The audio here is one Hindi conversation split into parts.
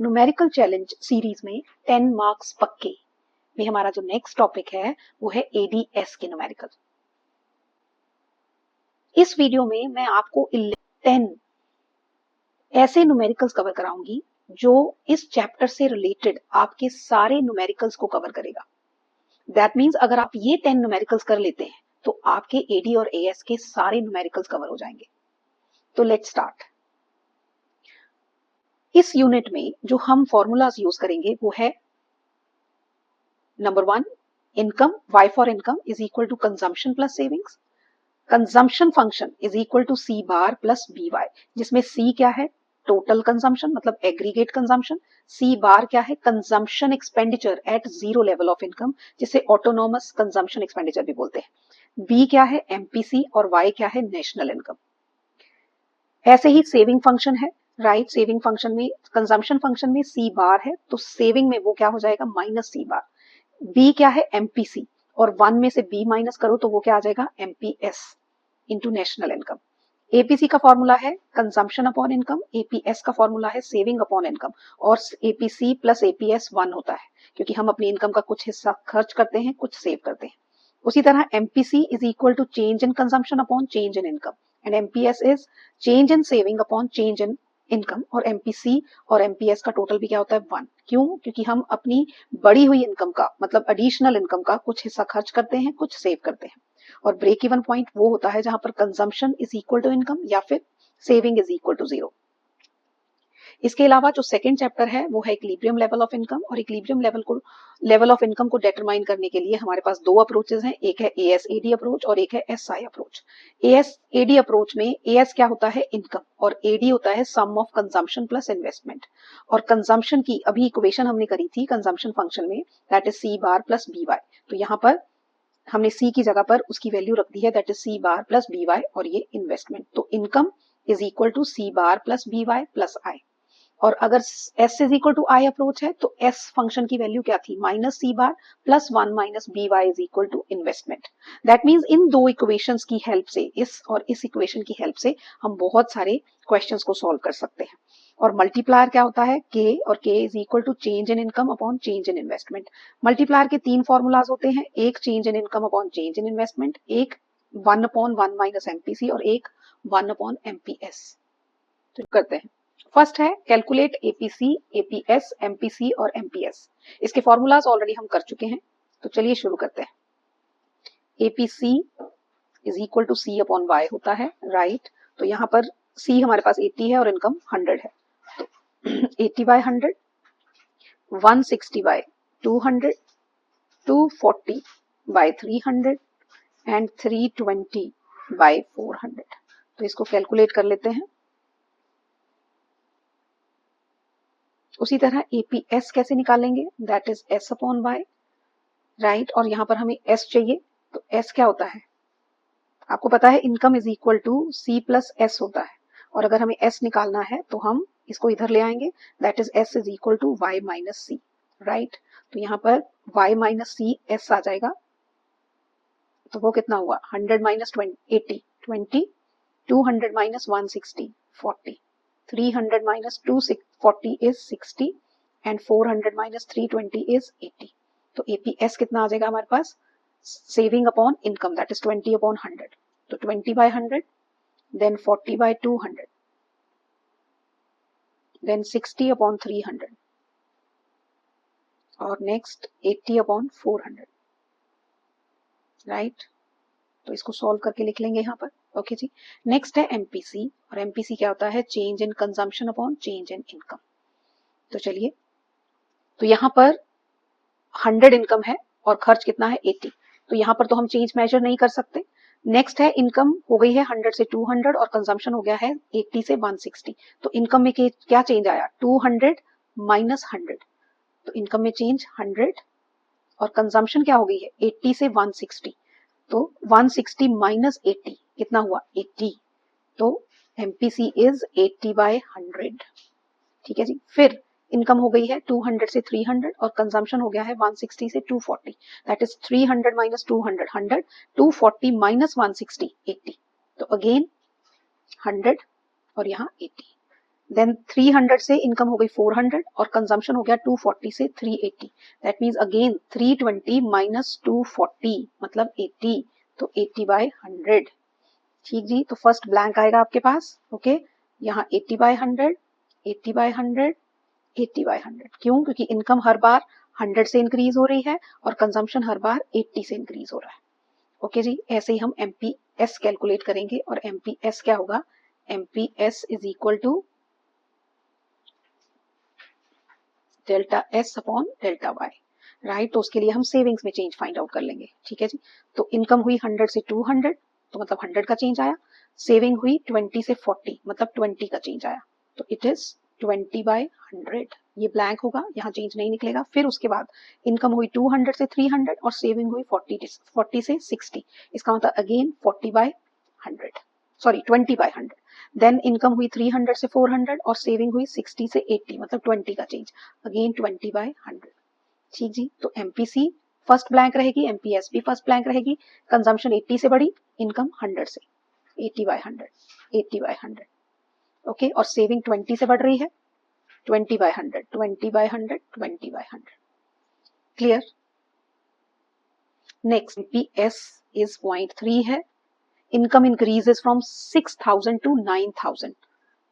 न्यूमेरिकल चैलेंज सीरीज में 10 मार्क्स पक्के में हमारा जो नेक्स्ट टॉपिक है वो है एडीएस के न्यूमेरिकल। इस वीडियो में मैं आपको 10 ऐसे न्यूमेरिकल्स कवर कराऊंगी जो इस चैप्टर से रिलेटेड आपके सारे न्यूमेरिकल्स को कवर करेगा। दैट मीन्स अगर आप ये 10 न्यूमेरिकल्स कर लेते हैं तो आपके एडी और एएस के सारे न्यूमेरिकल्स कवर हो जाएंगे। तो लेट्स स्टार्ट। इस यूनिट में जो हम फॉर्मूलाज यूज करेंगे वो है number 1 income, y for income is equal to consumption plus savings. Consumption function is equal to C bar plus B Y, जिसमें सी क्या है टोटल कंजम्पशन मतलब एग्रीगेट कंजम्पशन, सी बार क्या है consumption expenditure at zero level of income जिसे ऑटोनोमस कंजम्पशन एक्सपेंडिचर भी बोलते हैं, बी क्या है एमपीसी और वाई क्या है नेशनल इनकम। ऐसे ही सेविंग फंक्शन है राइट, सेविंग फंक्शन में कंजम्पशन फंक्शन में सी बार है तो सेविंग में वो क्या हो जाएगा माइनस सी बार। बी क्या है एमपीसी और 1 में से बी माइनस करो तो वो क्या आ जाएगा MPS into national income. APC का फॉर्मूला है कंजम्पशन अपॉन इनकम, एपीएस का फॉर्मूला है सेविंग अपॉन इनकम और एपीसी प्लस एपीएस 1 होता है क्योंकि हम अपनी इनकम का कुछ हिस्सा खर्च करते हैं कुछ सेव करते हैं। उसी तरह MPC is equal to change in consumption upon change in income and MPS is change in saving upon change in income. और एमपीसी और एमपीएस का टोटल भी क्या होता है 1। क्यों? क्योंकि हम अपनी बढ़ी हुई इनकम का मतलब एडिशनल इनकम का कुछ हिस्सा खर्च करते हैं कुछ सेव करते हैं। और ब्रेक इवन पॉइंट वो होता है जहां पर consumption is equal to income या फिर सेविंग इज इक्वल टू 0। इसके अलावा जो सेकंड चैप्टर है वो है इक्विलिब्रियम लेवल ऑफ इनकम और इक्विलिब्रियम लेवल ऑफ इनकम को डिटरमाइन करने के लिए हमारे पास दो अप्रोचेस हैं, एक है एएसएडी अप्रोच और एक है एसआई अप्रोच। एएसएडी अप्रोच में एएस क्या होता है इनकम और एडी होता है sum of consumption plus investment. और कंजम्पशन की अभी इक्वेशन हमने करी थी कंजम्पशन फंक्शन में that is C bar plus B Y, तो यहाँ पर हमने सी की जगह पर उसकी वैल्यू रख दी है that is C bar plus B Y और ये इन्वेस्टमेंट। तो income is equal to C bar plus B Y plus I. और अगर s is equal to I approach है तो s फंक्शन की वैल्यू क्या थी minus C bar plus 1 minus B Y is equal to investment. That means इन दो इक्वेशंस की हेल्प से इस और इस इक्वेशन की हेल्प से हम बहुत सारे क्वेश्चंस को सॉल्व कर सकते हैं। और मल्टीप्लायर क्या होता है k और k is equal to change in income upon change in investment. Multiplier के 3 फॉर्मूलाज होते हैं, एक change in income upon change in investment, एक 1 अपॉन 1 माइनस एमपीसी और एक 1 अपॉन एमपीएस। तो करते हैं। फर्स्ट है कैलकुलेट एपीसी, एपीएस, एमपीसी और एमपीएस। इसके फॉर्मूलाज ऑलरेडी हम कर चुके हैं तो चलिए शुरू करते हैं। APC is equal to C upon Y होता है राइट, तो यहाँ पर सी हमारे पास 80 है और इनकम 100 है तो 80 by 100, 160 by 200, 240 by 300 and 320 by 400। तो इसको कैलकुलेट कर लेते हैं। उसी तरह एपीएस कैसे निकालेंगे that is S upon Y right, और यहां पर हमें एस चाहिए तो एस क्या होता है आपको पता है income is equal to C plus S होता है और अगर हमें एस निकालना है तो हम इसको इधर ले आएंगे that is S is equal to Y minus C right. तो यहाँ पर वाई माइनस सी एस आ जाएगा तो वो कितना हुआ 100 minus 80 20, 200 minus 160 40, 300 minus 240 is 60 and 400 minus 320 is 80। तो APS कितना आ जाएगा हमारे पास saving upon income that is 20 upon 100, तो 20 by 100 then 40 by 200 then 60 upon 300 और नेक्स्ट 80 अपॉन 400 राइट। तो इसको सॉल्व करके लिख लेंगे यहाँ पर ओके जी। नेक्स्ट है एमपीसी और एमपीसी क्या होता है change in consumption upon change in income. तो चलिए, तो यहाँ पर 100 इनकम है और खर्च कितना है 80, तो यहाँ पर तो हम चेंज मेजर नहीं कर सकते। नेक्स्ट है इनकम हो गई है 100 से 200 और कंजम्पशन हो गया है 80 से 160, तो इनकम में क्या चेंज आया 200 माइनस 100, तो इनकम में चेंज 100 और कंजम्पशन क्या हो गई है 80 से 160, तो 160 माइनस 80 कितना हुआ 80, तो एमपीसी इज 80 बाय 100 ठीक है जी। फिर इनकम हो गई है 200 से 300 और कंजम्पशन हो गया है 160 से 240 दैट इज 300 माइनस 200 100, 240 माइनस 160 80, तो अगेन 100 और यहाँ 80। देन 300 से इनकम हो गई 400 और कंजम्पशन हो गया 240 से 380। दैट मीन्स अगेन 320 माइनस 240 मतलब 80, तो 80/100। ठीक जी, तो फर्स्ट ब्लैंक आएगा आपके पास। ओके, यहाँ 80/100, 80/100, 80/100। क्यों? क्योंकि इनकम हर बार 100 से इंक्रीज हो रही है और कंजम्पशन हर बार 80 से इंक्रीज हो रहा है। ओके जी, ऐसे ही हम एमपीएस कैलकुलेट करेंगे और एमपीएस क्या होगा? MPS is equal to delta S upon delta Y, right. तो उसके लिए हम सेविंग्स में चेंज फाइंड आउट कर लेंगे। ठीक है जी, तो इनकम हुई 100 से 200, तो मतलब 100 का चेंज आया। सेविंग हुई 20 से 40, मतलब 20 का चेंज आया, तो इट इज 20/100। ये ब्लैंक होगा, यहाँ चेंज नहीं निकलेगा। फिर उसके बाद इनकम हुई 200 से 300 और सेविंग हुई 40 से 60, इसका मतलब अगेन 40/100, सॉरी 20/100। देन इनकम हुई 300 से 400 और सेविंग हुई 60 से 80, मतलब 20 का चेंज, अगेन 20/100। ठीक जी, तो एमपीसी फर्स्ट ब्लैंक रहेगी, एमपीएस भी फर्स्ट ब्लैंक रहेगी। कंजम्पशन 80 से बढ़ी, इनकम 100 से, 80/100, 80/100। ओके, और सेविंग 20 से बढ़ रही है, 20/100, 20/100, 20/100। क्लियर? नेक्स्ट एमपीएस इज 0.3 है। Income increases from 6000 to 9000।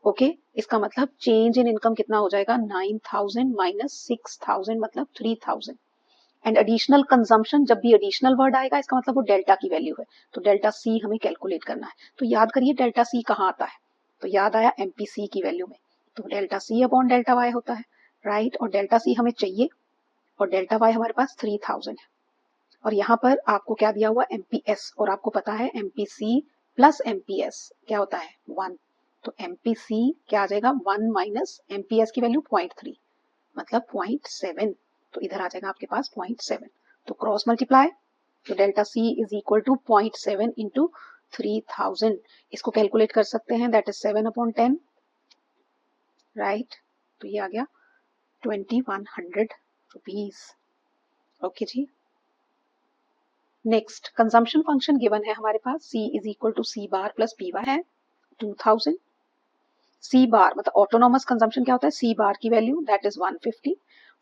Okay, इसका मतलब चेंज इन इनकम कितना हो जाएगा? 9000 माइनस 6000 मतलब 3000। एंड एडिशनल कंजम्पशन, जब भी एडिशनल वर्ड आएगा इसका मतलब वो डेल्टा की वैल्यू है, तो डेल्टा सी हमें कैलकुलेट करना है। तो याद करिए डेल्टा सी कहाँ आता है, तो याद आया एमपीसी की वैल्यू में, तो delta C upon delta Y होता है, राइट। और डेल्टा सी हमें चाहिए और डेल्टा वाई हमारे पास 3000 है। और यहाँ पर आपको क्या दिया हुआ? एमपीएस, और आपको पता है एमपीसी प्लस एमपीएस क्या होता है? 1। तो एमपीसी क्या आ जाएगा? 1 माइनस एमपीएस की वैल्यू 0.3 मतलब 0.7, तो इधर आ जाएगा आपके पास 0.7। तो क्रॉस मल्टीप्लाई, तो delta C is equal to 0.7 into 3000। इसको कैलकुलेट कर सकते हैं, दैट इज 7/10, राइट। तो ये आ गया 2100 रुपीज। ओके जी, नेक्स्ट कंजम्पशन फंक्शन गिवन है हमारे पास, c is equal to C bar plus P Y है 2000। सी बार मतलब ऑटोनॉमस कंजम्पशन क्या होता है? सी बार की value that is 150।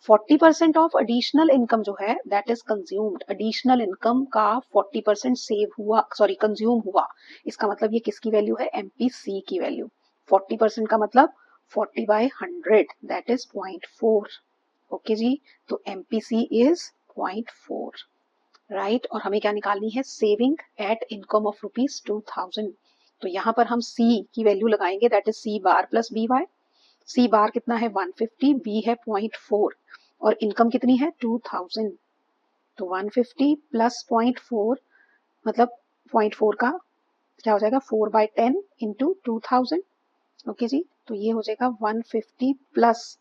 40% of additional income जो है that is consumed, additional income का 40% सेव हुआ, सॉरी कंज्यूम हुआ, इसका मतलब ये किसकी वैल्यू है? एमपीसी की वैल्यू। 40% का मतलब 40/100 दैट इज 0.4। ओके जी, तो एमपीसी इज 0.4, राइट। और हमें क्या निकालनी है? Saving at income of rupees 2000। तो यहाँ पर हम C की वैल्यू लगाएंगे, that is C bar plus B Y. C bar कितना है? 150, बी है 0.4 और इनकम कितनी है? 2000। तो 150 प्लस 0.4 मतलब 0.4 का क्या हो जाएगा? 4/10 इंटू 2000। ओके जी, तो ये हो जाएगा 150 प्लस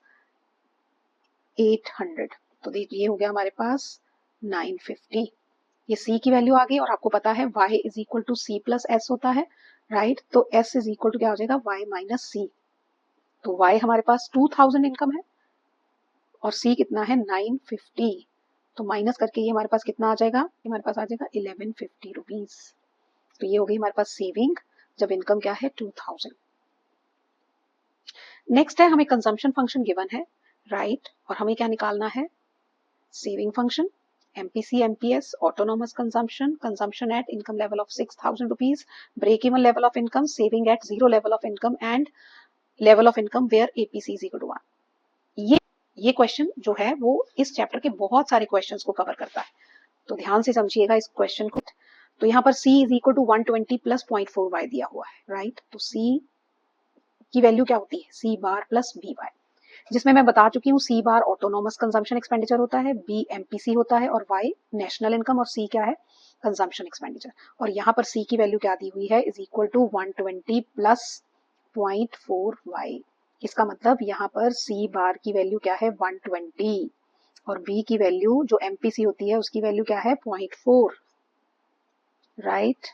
800, तो ये हो गया हमारे पास 950। ये C की वैल्यू आ गई और आपको पता है y is equal to C plus S होता है, राइट। तो S इज इक्वल टू क्या हो जाएगा? y माइनस सी। तो y हमारे पास 2000 इनकम है और C कितना है? 950। तो माइनस करके ये हमारे पास कितना आ जाएगा? ये हमारे पास आ जाएगा 1150 रुपीज। तो ये हो गई हमारे पास सेविंग जब इनकम क्या है? 2000। नेक्स्ट है हमें कंजम्पशन फंक्शन गिवन है, राइट। और हमें क्या निकालना है? Saving function, MPC, MPS, autonomous consumption, consumption at income level of 6000 rupees, break-even level of income, saving at zero level of income, and level of income where APC is equal to 1. ये क्वेश्चन जो है वो इस चैप्टर के बहुत सारे क्वेश्चंस को कवर करता है, तो ध्यान से समझिएगा इस क्वेश्चन को। तो यहाँ पर C is equal to 120 plus 0.4y दिया हुआ है, राइट। तो C की वैल्यू क्या होती है? C bar plus B Y, जिसमें मैं बता चुकी हूँ C बार ऑटोनॉमस कंजम्पशन एक्सपेंडिचर होता है, B एमपीसी होता है और Y नेशनल इनकम और C क्या है? Consumption expenditure. और यहाँ पर C की वैल्यू क्या दी हुई है? Is equal to 120 plus 0.4y। इसका मतलब यहाँ पर C बार की वैल्यू क्या है? 120 और B की वैल्यू जो एमपीसी होती है उसकी वैल्यू क्या है? 0.4, राइट।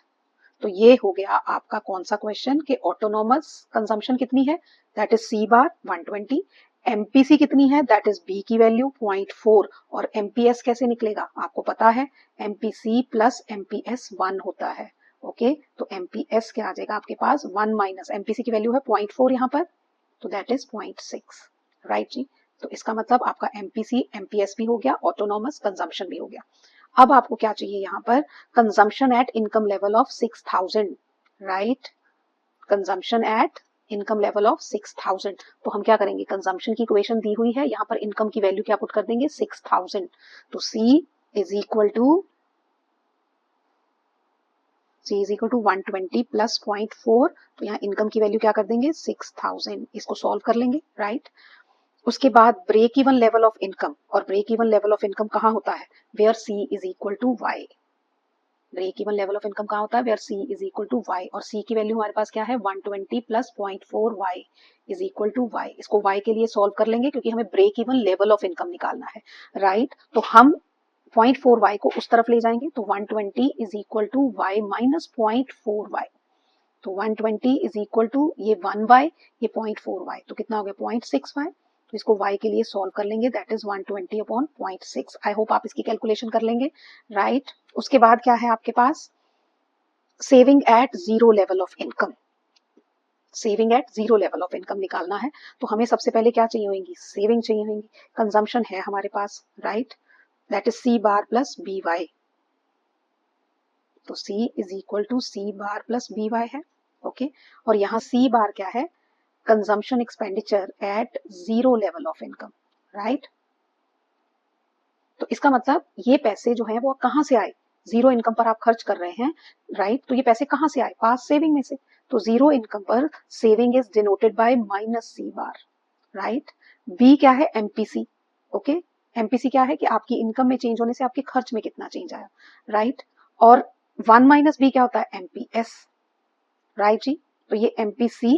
तो ये हो गया आपका कौन सा क्वेश्चन कि ऑटोनॉमस कंजम्पशन कितनी है? That is C bar 120। MPC कितनी है? दैट इज B की वैल्यू 0.4 और एमपीएस कैसे निकलेगा? आपको पता है एमपीसी प्लस एमपीएस 1 होता है। ओके, तो एमपीएस क्या आ जाएगा आपके पास? 1 माइनस एमपीसी की वैल्यू है 0.4 यहाँ पर, तो दैट इज 0.6, राइट जी। तो इसका मतलब आपका एमपीसी एमपीएस भी हो गया, ऑटोनॉमस कंजम्पशन भी हो गया। अब आपको क्या चाहिए यहाँ पर, consumption at income level of 6000, right, consumption at income level of 6000। तो हम क्या करेंगे, कंजम्पशन की इक्वेशन दी हुई है, यहाँ पर इनकम की वैल्यू क्या पुट कर देंगे, 6000। तो C is equal to 120 plus 0.4, तो यहाँ इनकम की वैल्यू क्या कर देंगे, 6000। इसको सॉल्व कर लेंगे, राइट। उसके बाद break even level of income, और break even level of income कहाँ होता है, where C is equal to Y। Break even level of income कहाँ होता है, where C is equal to Y, और C की वैल्यू हमारे पास क्या है, 120 plus 0.4 Y is equal to Y। इसको Y के लिए सॉल्व कर लेंगे क्योंकि हमें break even level of income निकालना है, राइट। तो हम 0.4 Y को उस तरफ ले जाएंगे, तो 120 is equal to Y minus 0.4 Y। तो 120 इज इक्वल टू ये 1Y, ये 0.4 Y, तो कितना हो गया, 0.6 Y। तो इसको Y के लिए सॉल्व कर लेंगे, that is 120 upon 0.6। I hope आप इसकी कैलकुलेशन कर लेंगे, राइट। उसके बाद क्या है आपके पास, saving at zero level of income. Saving at zero level of income निकालना है, तो हमें सबसे पहले क्या चाहिए होंगी, सेविंग चाहिए होंगी। कंजम्पशन है हमारे पास, right, that is C bar plus BY। तो C is equal to C bar plus BY है, ओके। और यहाँ C बार क्या है, consumption expenditure at zero level of income, right. तो इसका मतलब ये पैसे जो है वो कहाँ से आए, जीरो इनकम पर आप खर्च कर रहे हैं, राइट। तो ये पैसे कहाँ से आए, पास सेविंग में से। तो जीरो इनकम पर saving is denoted by minus C bar, right. B क्या है, MPC, ओके। MPC क्या है कि आपकी इनकम में चेंज होने से आपके खर्च में कितना चेंज आया, राइट। और 1 माइनस B क्या होता है, MPS, राइट जी। तो ये MPC,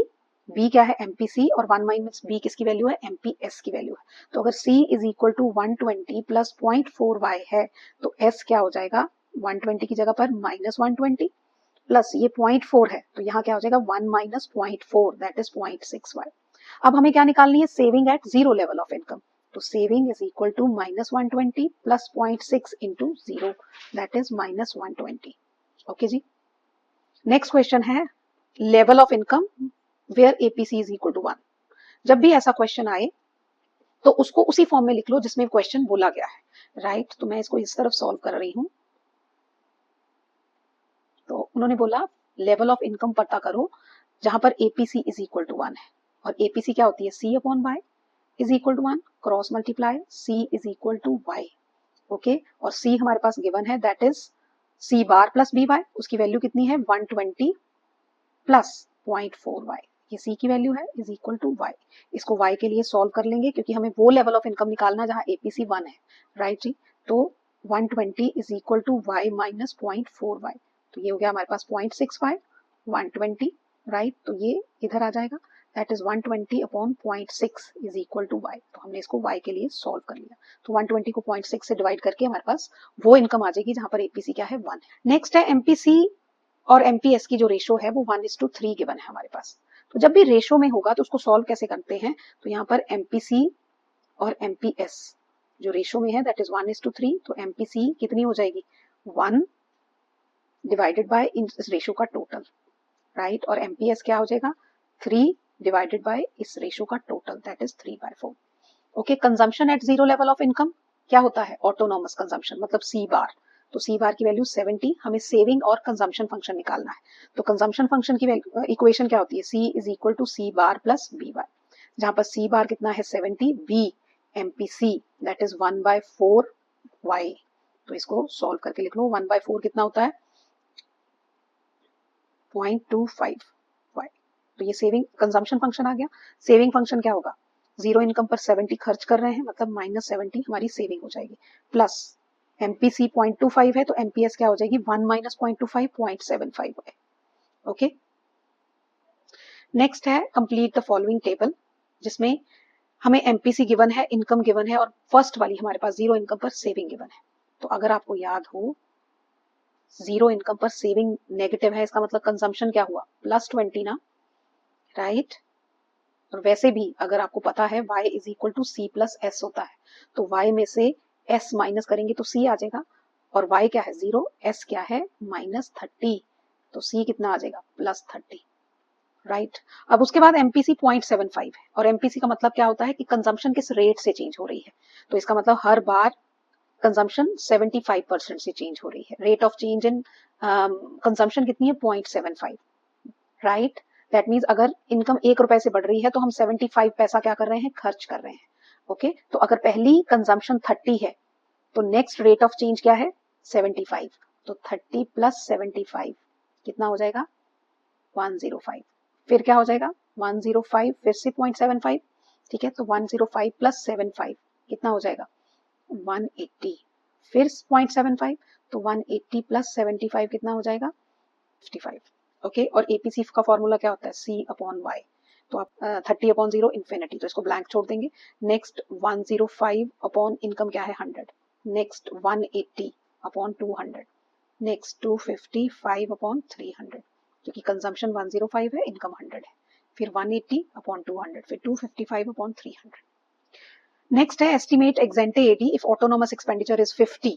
B क्या है, MPC, और 1 माइनस B किसकी वैल्यू है, MPS की वैल्यू है। तो अगर C is equal to 120 plus 0.4 Y है, तो S क्या हो जाएगा, 120 की जगह पर माइनस 120 प्लस ये 0.4 है, तो यहाँ क्या हो जाएगा, 1 माइनस 0.4, दैट इज 0.6 Y। अब हमें क्या निकालनी है, saving at zero level of income. तो saving is equal to minus 120 plus 0.6 into zero, that is minus 120, okay जी। नेक्स्ट क्वेश्चन है, level of income where APC is equal to 1। जब भी ऐसा क्वेश्चन आए तो उसको उसी फॉर्म में लिख लो जिसमें क्वेश्चन बोला गया है, राइट। तो मैं इसको इस तरफ सॉल्व कर रही हूं। तो उन्होंने बोला लेवल ऑफ इनकम पता करो जहां पर APC इज इक्वल टू 1 है, और APC क्या होती है, C upon Y is equal to 1, cross multiply C is equal to Y, okay. और C हमारे पास गिवन है, that is C bar plus BY, उसकी वैल्यू कितनी है, 120 प्लस 0.4 Y, ये C की वैल्यू है, इज इक्वल टू Y। इसको Y के लिए सॉल्व कर लेंगे क्योंकि हमें वो लेवल ऑफ इनकम निकालना जहां APC 1 है, राइट जी। तो 120 is equal to Y minus 0.4 Y, तो ये हो गया हमारे पास 0.6 Y, 120, राइट। तो ये इधर आ जाएगा, that is 120 upon 0.6 is equal to Y। तो हमने इसको Y के लिए सॉल्व कर लिया। तो 120 को 0.6 से डिवाइड करके हमारे पास वो इनकम आ जाएगी जहां पर APC क्या है, 1 है। नेक्स्ट है MPC और MPS की जो रेशो है वो 1:3 गिवन है हमारे पास। तो जब भी रेशो में होगा तो उसको सॉल्व कैसे करते हैं, तो यहाँ पर MPC और MPS जो रेशो में है दैट इज 1:3, तो MPC कितनी हो जाएगी, 1 डिवाइडेड बाय इस रेशो का टोटल, राइट। और MPS क्या हो जाएगा, 3 डिवाइडेड बाय इस रेशो का total, that is 3/4, okay. Consumption at zero level of income क्या होता है, ऑटोनॉमस कंजम्पशन, मतलब C बार। तो C बार की वैल्यू 70, हमें सेविंग और कंजम्पशन फंक्शन निकालना है। तो कंजम्पशन फंक्शन की इक्वेशन क्या होती है, C is equal to C bar plus BY, जहां पर C बार कितना है 70, B MPC that is 1/4 Y। तो इसको सॉल्व करके लिख लो, 1/4 कितना होता है, 0.25 Y। तो ये सेविंग कंजम्पशन फंक्शन आ गया। सेविंग फंक्शन क्या होगा, जीरो इनकम पर 70 खर्च कर रहे हैं, मतलब माइनस 70 हमारी सेविंग हो जाएगी, प्लस MPC 0.25 है तो MPS क्या हो जाएगी, 1 माइनस 0.25, 0.75 है, ओके। नेक्स्ट है कंप्लीट द फॉलोइंग टेबल, जिसमें हमें MPC गिवन है, इनकम गिवन है, और फर्स्ट वाली हमारे पास जीरो इनकम पर सेविंग गिवन है। तो अगर आपको याद हो, जीरो इनकम पर सेविंग नेगेटिव है, इसका मतलब कंजम्पशन क्या हुआ, +20 ना, राइट। और वैसे भी अगर आपको पता है y is equal to C plus S होता है, तो y में से S माइनस करेंगे तो C आ जाएगा, और y क्या है 0, S क्या है -30, तो C कितना आ जाएगा +30, राइट। अब उसके बाद एमपीसी 0.75 है, और एमपीसी का मतलब क्या होता है कि कंजम्पशन किस रेट से चेंज हो रही है, तो इसका मतलब हर बार कंजम्पशन 75% से चेंज हो रही है। Rate of change in consumption कितनी है, 0.75, राइट। दैट मीन्स अगर इनकम 1 रुपए से बढ़ रही है तो हम 75 पैसा क्या कर रहे हैं, खर्च कर रहे हैं। ओके तो अगर पहली कंजम्पशन 30 है तो नेक्स्ट रेट ऑफ चेंज क्या है, 75। तो 30 प्लस 75 कितना हो जाएगा, 105। फिर क्या हो जाएगा, 105 फिर से 0.75, ठीक है। तो 105 प्लस 75 कितना हो जाएगा, 180। फिर 0.75, तो 180 प्लस 75 कितना हो जाएगा, 55। ओके और एपीसी का फॉर्मूला क्या होता है, सी अपॉन वाई। तो आप 30 अपॉन 0 इन्फिनिटी, तो इसको ब्लैंक छोड़ देंगे। नेक्स्ट 105 अपॉन इनकम क्या है, 100। Next 180 upon 200। नेक्स्ट 255 अपॉन 300, क्योंकि कंजम्पशन 105 है, इनकम 100 है। फिर 180 अपॉन 200, फिर 255 अपॉन 300। नेक्स्ट है estimate ex ante AD if autonomous expenditure is 50,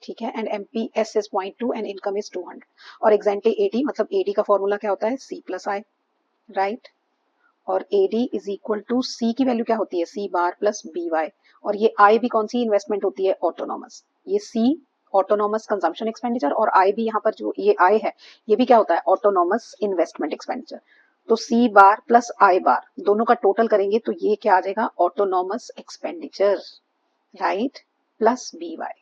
ठीक है, and MPS is 0.2 and income is 200। और एक्सेंटे एडी मतलब एडी का फॉर्मूला क्या होता है, सी प्लस आई, राइट। और AD is equal to C की वैल्यू क्या होती है, C bar plus B Y. और ये आई भी कौन सी इन्वेस्टमेंट होती है, ऑटोनोमस। ये सी ऑटोनोमस कंजम्पशन एक्सपेंडिचर, और आई भी यहाँ पर जो ये आई है ये भी क्या होता है, ऑटोनोमस इन्वेस्टमेंट एक्सपेंडिचर। तो सी बार प्लस आई बार दोनों का टोटल करेंगे तो ये क्या आ जाएगा, autonomous expenditure, right, plus B Y.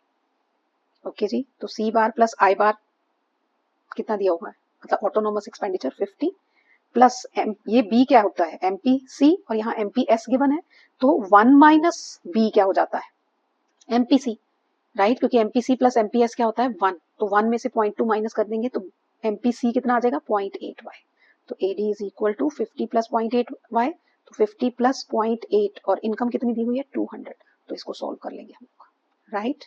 Okay जी, तो सी बार प्लस आई बार कितना दिया हुआ है, मतलब ऑटोनोमस एक्सपेंडिचर 50 प्लस ये बी क्या होता है, एमपीसी, और यहाँ एमपीएस गिवन है, तो 1 माइनस बी क्या हो जाता है, एमपीसी, राइट, क्योंकि एमपीसी प्लस एमपीएस क्या होता है, 1। तो 1 में से 0.2 माइनस कर देंगे तो एमपीसी कितना आ जाएगा, 0.8 वाई। तो AD is equal to 50 plus 0.8 Y, तो 50 प्लस 0.8, और इनकम कितनी दी हुई है, 200। तो इसको सॉल्व कर लेंगे हम लोग, राइट।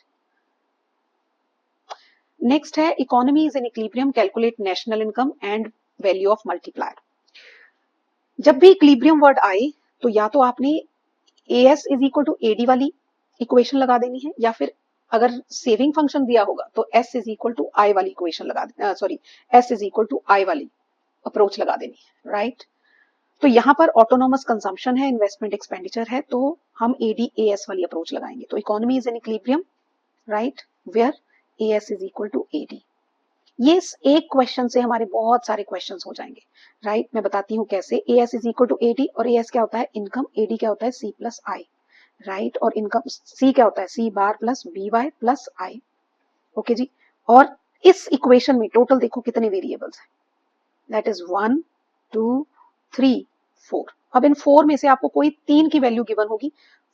नेक्स्ट है economy is in equilibrium, calculate national income and value of multiplier. जब भी इक्विलिब्रियम वर्ड आए तो या तो आपने AS is equal to AD वाली इक्वेशन लगा देनी है, या फिर अगर सेविंग फंक्शन दिया होगा तो S is equal to I वाली इक्वेशन लगा देनी, sorry S is equal to I वाली अप्रोच लगा देनी है, राइट। तो यहाँ पर ऑटोनोमस कंजम्पशन है, इन्वेस्टमेंट एक्सपेंडिचर है, तो हम एडी एएस वाली अप्रोच लगाएंगे। तो economy is in equilibrium, right, where AS is equal to AD. ये एक क्वेश्चन से हमारे बहुत सारे क्वेश्चंस हो जाएंगे, राइट। मैं बताती हूँ कैसे। AS is equal to AD, और एएस क्या होता है, इनकम, एडी क्या होता है, सी प्लस आई, राइट। और इनकम सी क्या होता है, C bar plus B Y plus I. Okay जी। और इस इक्वेशन में टोटल देखो कितने वेरिएबल्स हैं, दैट इज 1 2 3 4। अब इन 4 में से आपको कोई 3 की वैल्यू गिवन होगी,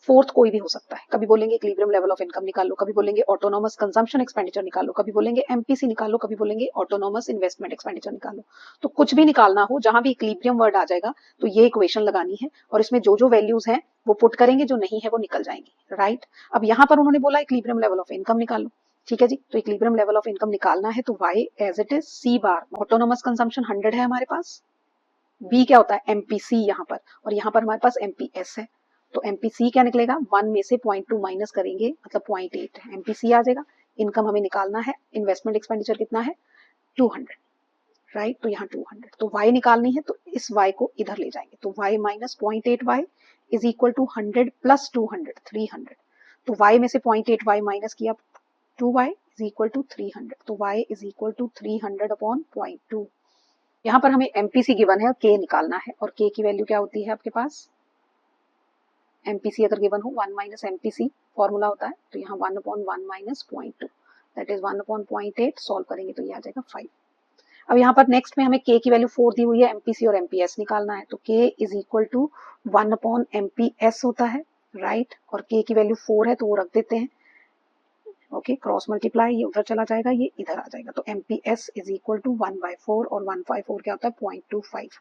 फोर्थ कोई भी हो सकता है। कभी बोलेंगे इक्विलिब्रियम लेवल ऑफ इनकम निकालो, कभी बोलेंगे ऑटोनोमस कंजम्पशन एक्सपेंडिचर निकालो, कभी बोलेंगे एमपीसी निकालो, कभी बोलेंगे ऑटोनोमस इन्वेस्टमेंट एक्सपेंडिचर निकालो। तो कुछ भी निकालना हो, जहां भी इक्विलिब्रियम वर्ड आ जाएगा तो ये इक्वेशन लगानी है, और इसमें जो जो वैल्यूज हैं वो पुट करेंगे, जो नहीं है वो निकल जाएंगी, राइट। अब यहाँ पर उन्होंने बोला इक्विलिब्रियम लेवल ऑफ इनकम निकालो, ठीक है जी। तो इक्विलिब्रियम लेवल ऑफ इनकम निकालना है तो Y as it is, C bar autonomous consumption 100 है हमारे पास, बी क्या होता है, एमपीसी यहाँ पर, और यहाँ पर हमारे पास एमपीएस है। तो एमपीसी क्या निकलेगा, 1 में से 0.2 माइनस करेंगे मतलब 0.8 एमपीसी आ जाएगा। इनकम हमें निकालना है, इन्वेस्टमेंट एक्सपेंडिचर कितना है, 200, राइट। तो यहाँ 200, तो y निकालनी है तो इस y को इधर ले जाएंगे, तो y minus 0.8 y is equal to 100 plus 200, 300। तो y में से 0.8 y माइनस किया, 2y इज इक्वल टू 300, तो y is equal to 300 upon 0.2। यहाँ पर हमें एमपीसी गिवन है और के निकालना है, और के की वैल्यू क्या होती है आपके पास, एमपीसी अगर गिवन हो 1 माइनस एमपीसी फॉर्मूला होता है, तो यहाँ 1 upon 1 minus 0.2, that is 1 upon 0.8। Solve करेंगे तो ये आ जाएगा 5। अब यहाँ पर नेक्स्ट में हमें के की वैल्यू 4 दी हुई है, एमपीसी और एमपीएस निकालना है, तो K is equal to 1 upon MPS होता है, राइट। और के की वैल्यू 4 है तो वो रख देते हैं, ओके, क्रॉस मल्टीप्लाई, ये उधर चला जाएगा, ये इधर आ जाएगा। तो एमपीएस इज इक्वल टू 1/4, और 1/4 क्या होता है, 0.25।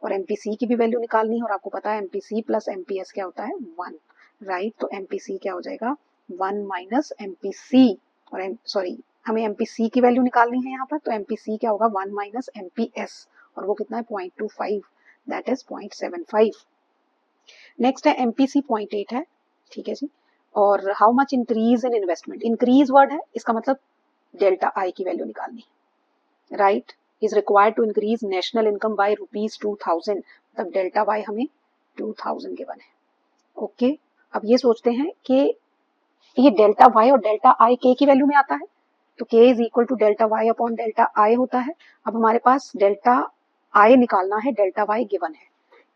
और एमपीसी की भी वैल्यू निकालनी है, और आपको पता है एमपीसी प्लस एमपीएस क्या होता है, 1, राइट। तो एमपीसी क्या हो जाएगा, 1 माइनस एमपीसी, और सॉरी हमें एमपीसी की वैल्यू निकालनी है यहाँ पर, तो एमपीसी क्या होगा, 1 माइनस एमपीएस, और वो कितना है, 0.25, दैट इज 0.75। नेक्स्ट है एमपीसी 0.8 है, ठीक है जी। और how much increase in investment, increase word है, इसका मतलब डेल्टा आई की वैल्यू निकालनी, right. Is required to increase national income by ₹2000, मतलब डेल्टा वाई हमें 2000 गिवन है। ओके, अब ये सोचते हैं कि ये डेल्टा वाई और डेल्टा आई के की वैल्यू में आता है, तो k is equal to delta Y upon delta I होता है। अब हमारे पास डेल्टा आई निकालना है, डेल्टा वाई गिवन है,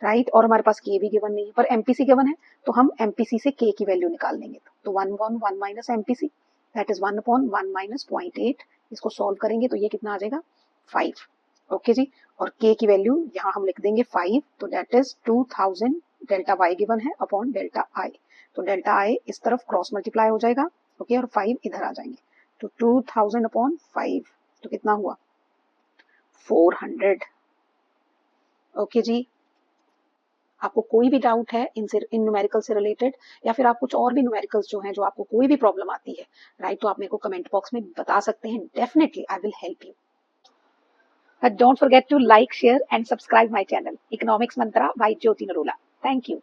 राइट, और हमारे पास k भी गिवन नहीं है, पर एमपीसी गिवन है, तो हम एमपीसी से k की वैल्यू निकाल लेंगे। तो 1 upon 1 minus MPC, that is 1 upon 1 minus 0.8। इसको सॉल्व करेंगे तो ये कितना आ जाएगा 5। ओके जी, और k की वैल्यू यहाँ हम लिख देंगे 5, तो that is 2000 delta Y given है अपॉन डेल्टा आई। तो डेल्टा आई इस तरफ क्रॉस मल्टीप्लाई हो जाएगा, ओके, और 5 इधर आ जाएंगे, तो 2000 अपॉन 5 तो कितना हुआ 400। ओके जी, आपको कोई भी डाउट है इन न्यूमेरिकल से रिलेटेड, या फिर आप कुछ और भी न्यूमेरिकल्स जो हैं, जो आपको कोई भी प्रॉब्लम आती है, राइट, तो आप मेरे को कमेंट बॉक्स में बता सकते हैं। Definitely I will help you. But don't forget to like, share and subscribe my channel, Economics Mantra by Jyoti Narula. Thank you.